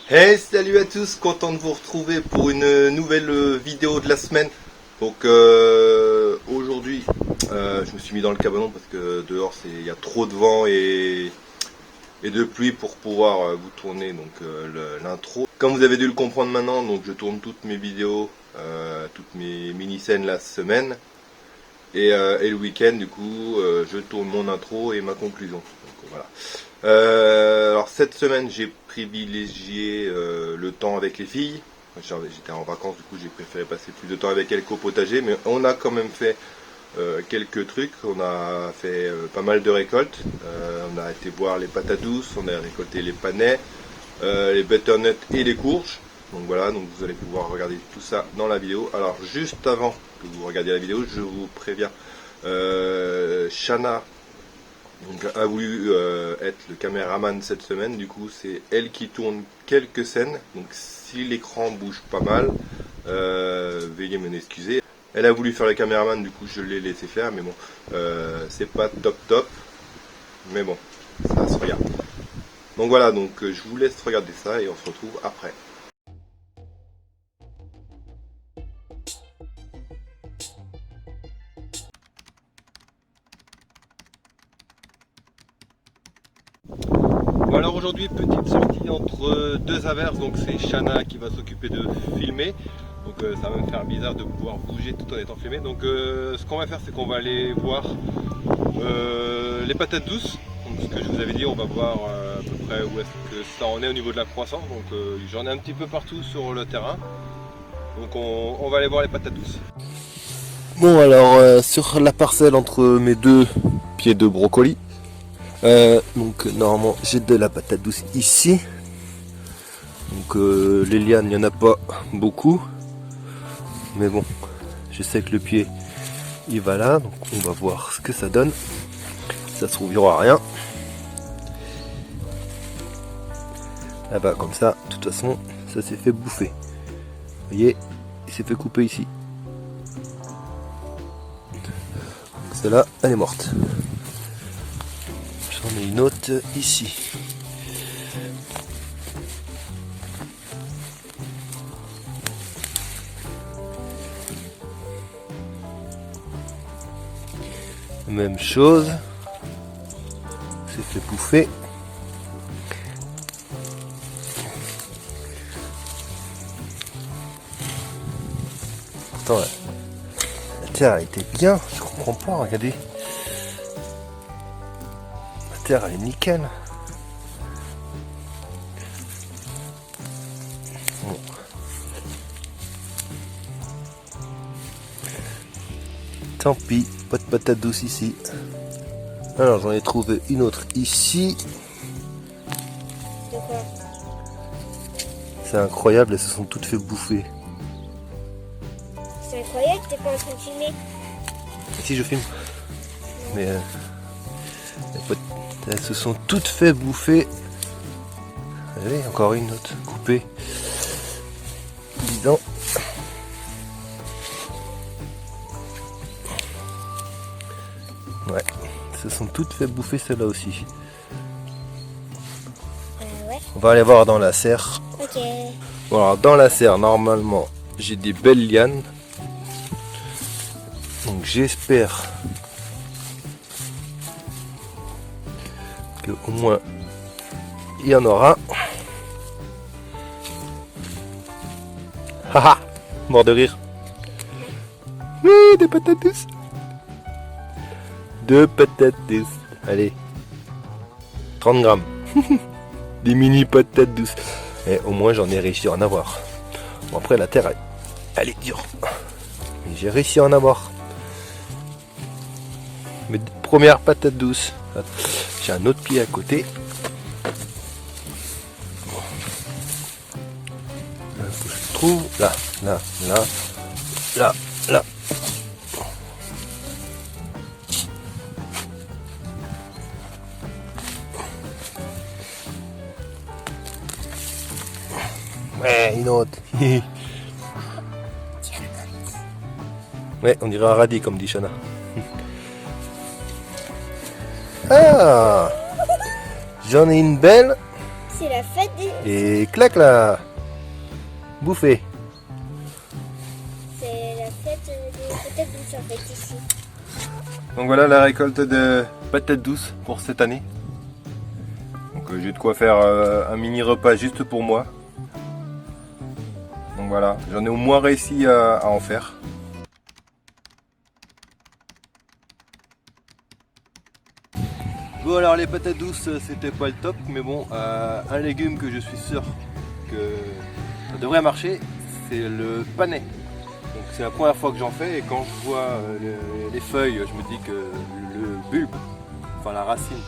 Hey, salut à tous, content de vous retrouver pour une nouvelle vidéo de la semaine. Donc aujourd'hui, je me suis mis dans le cabanon parce que dehors il y a trop de vent et de pluie pour pouvoir vous tourner donc l'intro. Comme vous avez dû le comprendre maintenant, donc je tourne toutes mes vidéos, toutes mes mini-scènes la semaine. Et le week-end, du coup, je tourne mon intro et ma conclusion. Donc, voilà. Alors cette semaine, j'ai privilégié le temps avec les filles. J'étais en vacances, du coup, j'ai préféré passer plus de temps avec elles qu'au potager. Mais on a quand même fait quelques trucs. On a fait pas mal de récoltes. On a été voir les patates douces, on a récolté les panais, les butternuts et les courges. Donc voilà, donc vous allez pouvoir regarder tout ça dans la vidéo. Alors juste avant que vous regardiez la vidéo, je vous préviens, Shana donc, a voulu être le caméraman cette semaine. Du coup, c'est elle qui tourne quelques scènes. Donc si l'écran bouge pas mal, veuillez m'en excuser. Elle a voulu faire le caméraman, du coup je l'ai laissé faire, mais bon, c'est pas top, mais bon, ça se regarde. Donc voilà, donc je vous laisse regarder ça et on se retrouve après. Bon alors aujourd'hui, petite sortie entre deux averses, donc c'est Shana qui va s'occuper de filmer. Donc ça va me faire bizarre de pouvoir bouger tout en étant filmé. Donc ce qu'on va faire, c'est qu'on va aller voir les patates douces. Donc ce que je vous avais dit, on va voir à peu près où est-ce que ça en est au niveau de la croissance. Donc j'en ai un petit peu partout sur le terrain. Donc on va aller voir les patates douces. Bon alors sur la parcelle entre mes deux pieds de brocoli, donc normalement j'ai de la patate douce ici. Donc les lianes, il n'y en a pas beaucoup. Mais bon, je sais que le pied il va là, donc on va voir ce que ça donne. Ça se trouve il n'y aura rien. Ah bah comme ça, de toute façon, ça s'est fait bouffer. Vous voyez, il s'est fait couper ici. Celle-là, elle est morte. J'en ai une autre ici. Même chose. C'est fait bouffer. Pourtant, la terre elle était bien. Je comprends pas, regardez. La terre elle est nickel. Bon. Tant pis, pas de patate douce ici. Alors j'en ai trouvé une autre ici. De quoi? C'est incroyable, elles se sont toutes fait bouffer. C'est incroyable, t'es pas en train de filmer. Si je filme. Mais elles se sont toutes fait bouffer. Allez, encore une autre coupée. Dis donc. Ouais, elles se sont toutes fait bouffer celle-là aussi. Ouais. On va aller voir dans la serre. Ok. Bon alors dans la serre normalement j'ai des belles lianes. Donc j'espère que au moins il y en aura. Haha, mort de rire. Oui, des patates douces. Deux patates douces. Allez. 30 grammes. Des mini patates douces. Et au moins j'en ai réussi à en avoir. Bon après la terre elle est dure. Mais j'ai réussi à en avoir. Mes premières patates douces. J'ai un autre pied à côté. Là, faut que je le trouve. Là. Ouais, une autre. Ouais, on dirait un radis comme dit Shana. Ah, j'en ai une belle. c'est la fête des... Et clac là. Bouffé. C'est la fête des patates douces en fait ici. Donc voilà la récolte de patates douces pour cette année. Donc j'ai de quoi faire un mini repas juste pour moi. Donc voilà, j'en ai au moins réussi à en faire. Bon alors les patates douces c'était pas le top, mais bon, un légume que je suis sûr que ça devrait marcher, c'est le panais. Donc c'est la première fois que j'en fais et quand je vois les feuilles, je me dis que le bulbe, enfin la racine,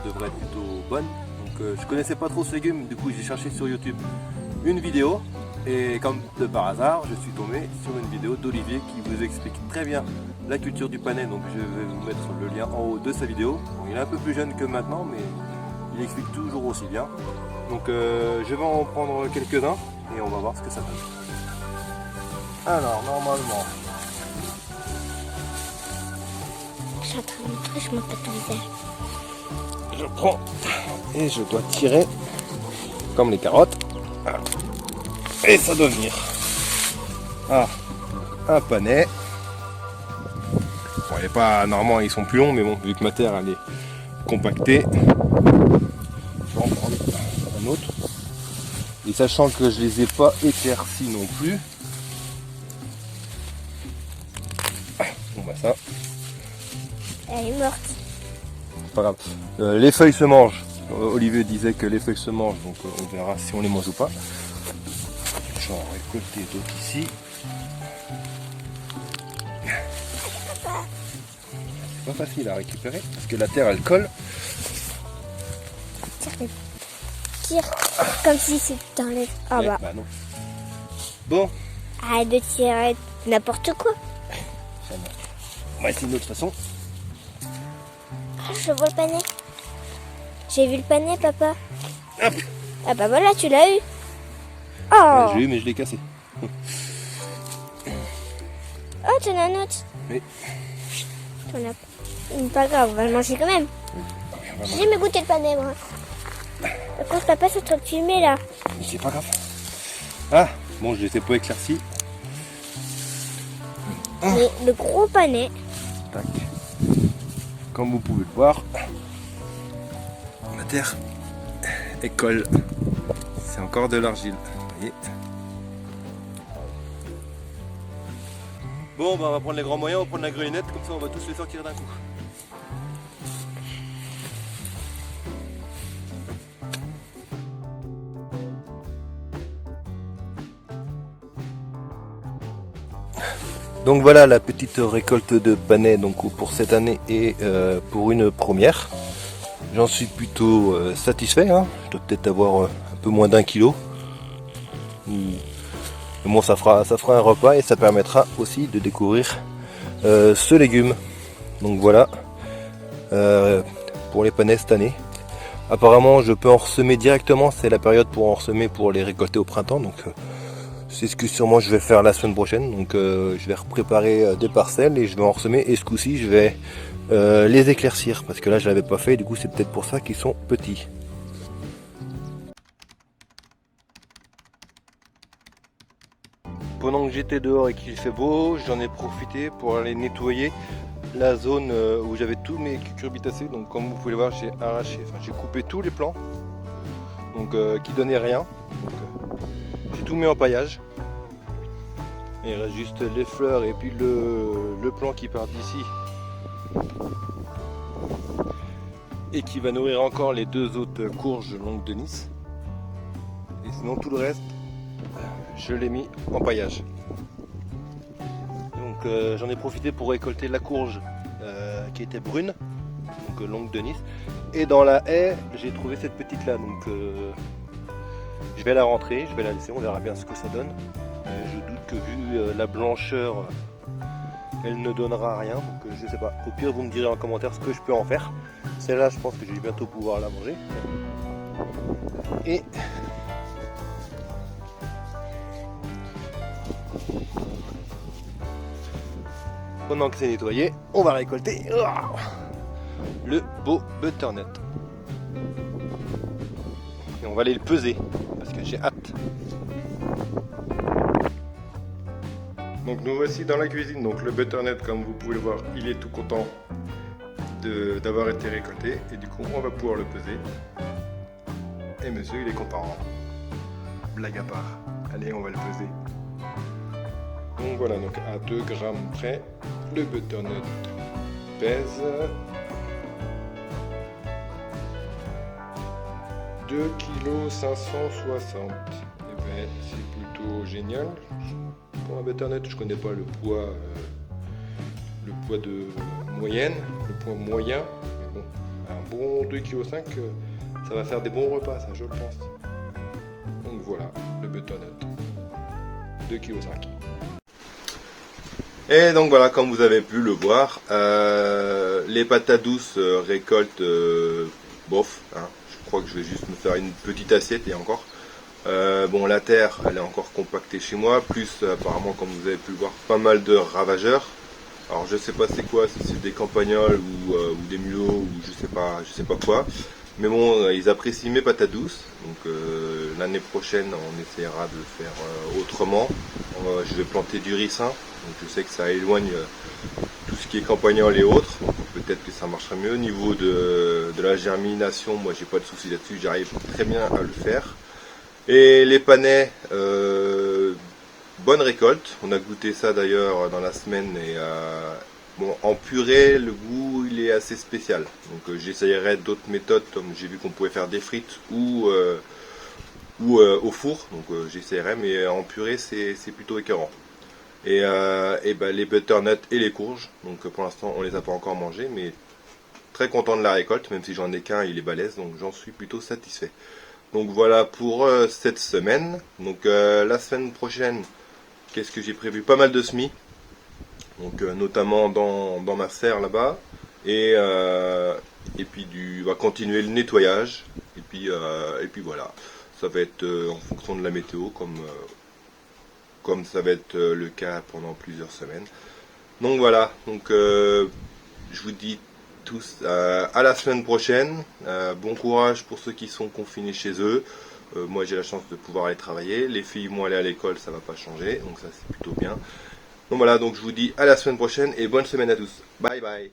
devrait être plutôt bonne. Donc je connaissais pas trop ce légume, du coup j'ai cherché sur YouTube une vidéo et comme de par hasard, je suis tombé sur une vidéo d'Olivier qui vous explique très bien la culture du panais. Donc je vais vous mettre le lien en haut de sa vidéo. Bon, il est un peu plus jeune que maintenant, mais il explique toujours aussi bien. Donc je vais en prendre quelques-uns et on va voir ce que ça donne. Alors normalement, Je suis en train de montrer, je montre pas tout le visage. Je prends et je dois tirer comme les carottes. Et ça doit venir. Ah, un panais. Bon, il est pas normalement, ils sont plus longs, mais bon, vu que ma terre elle est compactée, je vais en prendre un autre. Et sachant que je les ai pas éclaircis non plus. Bon bah ça, Elle est morte. c'est pas grave. Les feuilles se mangent. Olivier disait que les feuilles se mangent, donc on verra si on les mange ou pas. Je vais en récolter d'autres ici. C'est pas facile à récupérer parce que la terre elle colle. Tire comme si c'était dans les... Ah Mais, bah. non. Bon, Arrête de tirer n'importe quoi. ça marche. On va essayer d'une autre façon. Ah, je vois le panais. J'ai vu le panais, papa. Hop. Ah bah voilà, tu l'as eu. Oh, Ouais, je l'ai eu mais je l'ai cassé. oh, tu en as un autre. Oui. T'en as pas. Pas grave, on va le manger quand même. J'ai jamais goûté le panais, moi. Par contre, papa, c'est en train de filmer là. Mais c'est pas grave. Ah, bon, je les ai pas éclaircis. Mais le gros panais. Tac. Comme vous pouvez le voir, la terre elle colle. C'est encore de l'argile. Vous voyez. bon bah on va prendre les grands moyens, on va prendre la grenouillette, comme ça on va tous les sortir d'un coup. Donc voilà la petite récolte de panais donc pour cette année et pour une première. J'en suis plutôt satisfait. Hein. Je dois peut-être avoir un peu moins d'1 kilo. Mais bon, ça fera un repas et ça permettra aussi de découvrir ce légume. Donc voilà pour les panais cette année. Apparemment je peux en ressemer directement, c'est la période pour en ressemer pour les récolter au printemps. Donc c'est ce que sûrement je vais faire la semaine prochaine. Donc je vais préparer des parcelles et je vais en ressemer. Et ce coup-ci je vais les éclaircir parce que là je l'avais pas fait. Du coup c'est peut-être pour ça qu'ils sont petits. Pendant que j'étais dehors et qu'il fait beau, j'en ai profité pour aller nettoyer la zone où j'avais tous mes cucurbitacées. Donc comme vous pouvez le voir, j'ai arraché, enfin j'ai coupé tous les plants, donc qui donnaient rien. J'ai tout mis en paillage. Il reste juste les fleurs et puis le plant qui part d'ici et qui va nourrir encore les deux autres courges longues de Nice. Et sinon tout le reste, je l'ai mis en paillage. Donc j'en ai profité pour récolter la courge qui était brune, donc longue de Nice. Et dans la haie, j'ai trouvé cette petite là. Donc je vais la rentrer, je vais la laisser, on verra bien ce que ça donne. Je doute que vu la blancheur, elle ne donnera rien. Donc je sais pas. Au pire, vous me direz en commentaire ce que je peux en faire. Celle-là, je pense que je vais bientôt pouvoir la manger. Et pendant que c'est nettoyé, on va récolter le beau butternut. Et va aller le peser parce que j'ai hâte. Donc nous voici dans la cuisine. Donc le butternut, comme vous pouvez le voir, il est tout content d'avoir été récolté et du coup on va pouvoir le peser. Et monsieur il est content. Blague à part. Allez, on va le peser. Donc voilà, donc à 2 grammes près, le butternut pèse 2,560 kg. Et ben, c'est plutôt génial. Pour un butternut, je connais pas le poids de moyenne, le poids moyen. Mais bon, un bon 2,5 kg, ça va faire des bons repas, ça je le pense. Donc voilà, le butternut, 2,5 kg. Et donc voilà, comme vous avez pu le voir, les patates douces récoltent bof. Hein. Je crois que je vais juste me faire une petite assiette et encore. Bon, la terre, elle est encore compactée chez moi, plus apparemment, comme vous avez pu le voir, pas mal de ravageurs. Alors je sais pas c'est quoi, si c'est des campagnols ou des mulots ou je sais pas quoi. Mais bon, ils apprécient mes patates douces, donc l'année prochaine on essaiera de le faire autrement. Je vais planter du ricin, donc je sais que ça éloigne tout ce qui est campagnol et autres, donc peut-être que ça marchera mieux. Au niveau de la germination, moi j'ai pas de soucis là-dessus, j'arrive très bien à le faire. Et les panais, bonne récolte, on a goûté ça d'ailleurs dans la semaine et bon, en purée, le goût il est assez spécial. Donc j'essayerai d'autres méthodes, comme j'ai vu qu'on pouvait faire des frites ou au four. Donc j'essayerai, mais en purée c'est plutôt écœurant. Et ben, les butternuts et les courges. Donc pour l'instant on les a pas encore mangés, mais très content de la récolte, même si j'en ai qu'un, il est balèze, donc j'en suis plutôt satisfait. Donc voilà pour cette semaine. Donc la semaine prochaine, qu'est-ce que j'ai prévu? Pas mal de semis. Donc notamment dans ma serre là-bas. Et puis on va continuer le nettoyage. Et puis voilà. Ça va être en fonction de la météo, comme ça va être le cas pendant plusieurs semaines. Donc voilà. Donc je vous dis tous à la semaine prochaine. Bon courage pour ceux qui sont confinés chez eux. Moi j'ai la chance de pouvoir aller travailler. Les filles vont aller à l'école, ça va pas changer, donc ça c'est plutôt bien. Donc voilà, donc je vous dis à la semaine prochaine et bonne semaine à tous. Bye bye.